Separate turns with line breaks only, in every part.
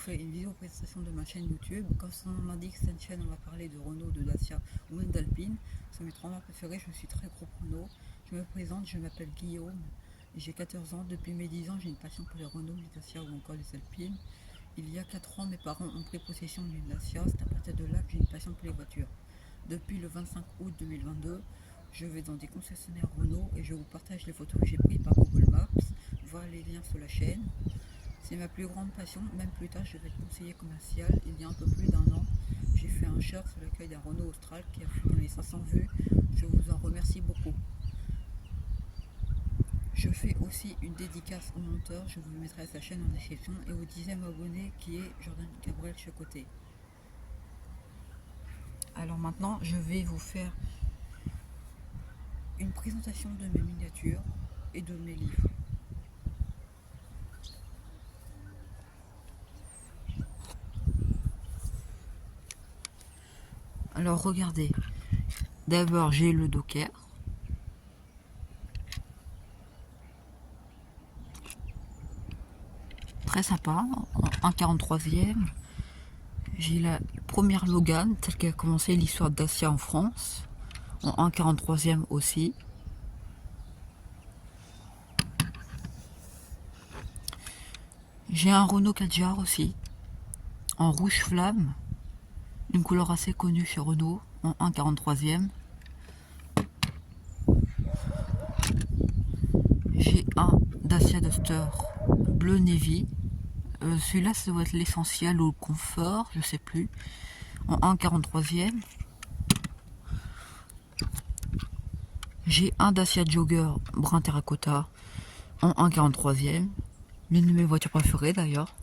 fais une vidéo présentation de ma chaîne YouTube. Comme son nom l'indique, cette chaîne on va parler de Renault, de Dacia ou même d'Alpine. Ce sont mes trois marques préférées, je suis très gros Renault. Je me présente, je m'appelle Guillaume, j'ai 14 ans. Depuis mes 10 ans, j'ai une passion pour les Renault, les Dacia ou encore les Alpines. Il y a 4 ans, mes parents ont pris possession d'une Dacia. C'est à partir de là que j'ai une passion pour les voitures. Depuis le 25 août 2022, je vais dans des concessionnaires Renault et je vous partage les photos que j'ai prises par Google Maps. Voir les liens sur la chaîne. C'est ma plus grande passion, même plus tard je vais être conseiller commercial. Il y a un peu plus d'1 an, j'ai fait un short sur l'accueil d'un Renault Austral qui a fait dans les 500 vues. Je vous en remercie beaucoup. Je fais aussi une dédicace au monteur, je vous mettrai sa chaîne en description, et au 10e abonné qui est Jordan Cabrel Chacoté. Alors maintenant, je vais vous faire une présentation de mes miniatures et de mes livres. Alors regardez, d'abord j'ai le Docker. Très sympa, en 1,43e. J'ai la première Logan, telle qu'elle a commencé l'histoire de Dacia en France, en 1,43e aussi. J'ai un Renault Kadjar aussi, en rouge flamme, une couleur assez connue chez Renault, en 1,43e. J'ai un Dacia Duster bleu navy. Celui-là, ça doit être l'essentiel ou le confort, je sais plus, en 1,43e. J'ai un Dacia Jogger brun terracotta en 1,43e. L'une de mes voitures préférées d'ailleurs.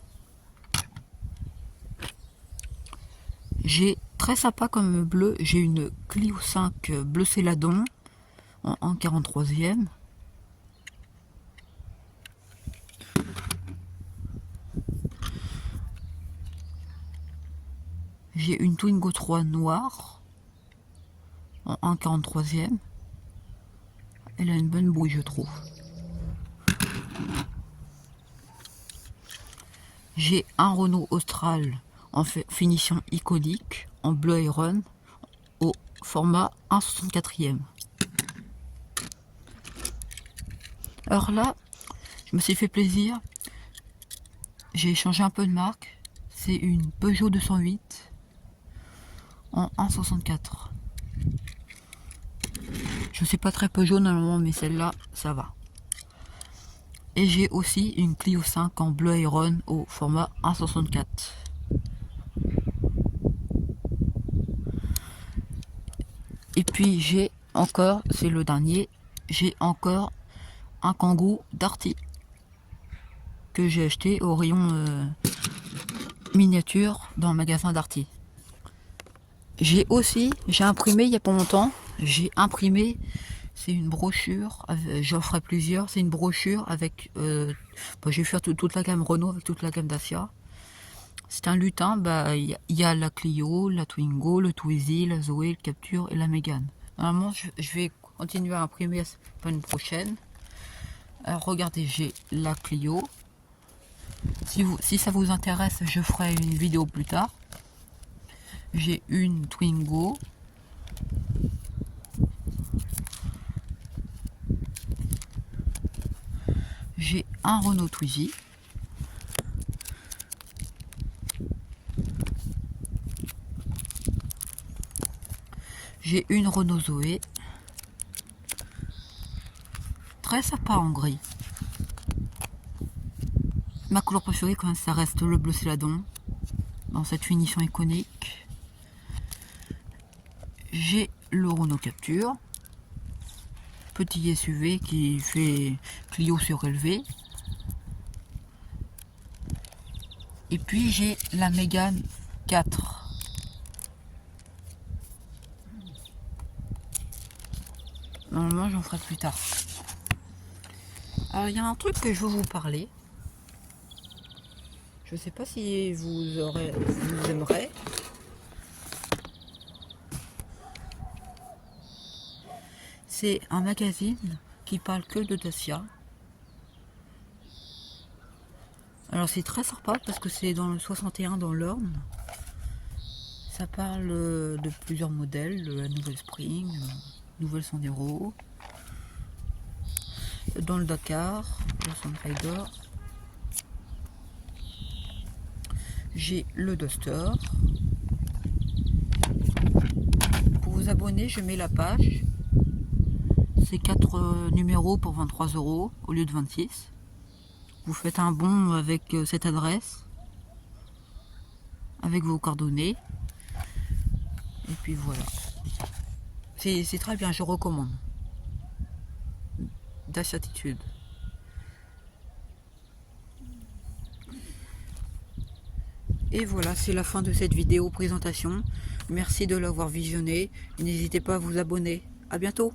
J'ai très sympa comme bleu, j'ai une Clio 5 bleu céladon en 1,43e. J'ai une Twingo 3 noire en 1,43e. Elle a une bonne bouille, je trouve. J'ai un Renault Austral en finition iconique, en bleu Iron, au format 1,64e. Alors là, je me suis fait plaisir. J'ai changé un peu de marque. C'est une Peugeot 208 en 1,64. Je suis pas très Peugeot normalement, mais celle-là, ça va. Et j'ai aussi une Clio 5 en bleu Iron au format 1,64. Et puis j'ai encore, c'est le dernier, j'ai encore un Kangoo Darty que j'ai acheté au rayon miniature dans le magasin Darty. J'ai imprimé il y a pas longtemps, c'est une brochure, j'en ferai plusieurs, c'est une brochure avec, j'ai fait toute la gamme Renault avec toute la gamme Dacia. C'est un lutin, il y a la Clio, la Twingo, le Twizy, la Zoé, le Capture et la Mégane. Normalement, je vais continuer à imprimer la semaine prochaine. Alors regardez, j'ai la Clio. Si ça vous intéresse, je ferai une vidéo plus tard. J'ai une Twingo. J'ai un Renault Twizy. J'ai une Renault Zoé. Très sympa en gris. Ma couleur préférée, quand même, ça reste le bleu céladon, dans cette finition iconique. J'ai le Renault Capture, petit SUV qui fait Clio surélevé. Et puis j'ai la Mégane 4. Normalement, j'en ferai plus tard. Alors, il y a un truc que je veux vous parler. Je sais pas si vous aimerez. C'est un magazine qui parle que de Dacia. Alors c'est très sympa parce que c'est dans le 61 dans l'Orne. Ça parle de plusieurs modèles, la nouvelle Spring, nouvelle Sandero, dans le Dakar, le Sunrider. J'ai le Duster. Pour vous abonner, je mets la page. C'est 4 numéros pour 23 € au lieu de 26. Vous faites un bon avec cette adresse, avec vos coordonnées. Et puis voilà. C'est très bien, je recommande. Daciatitude. Et voilà, c'est la fin de cette vidéo présentation. Merci de l'avoir visionné. N'hésitez pas à vous abonner. À bientôt.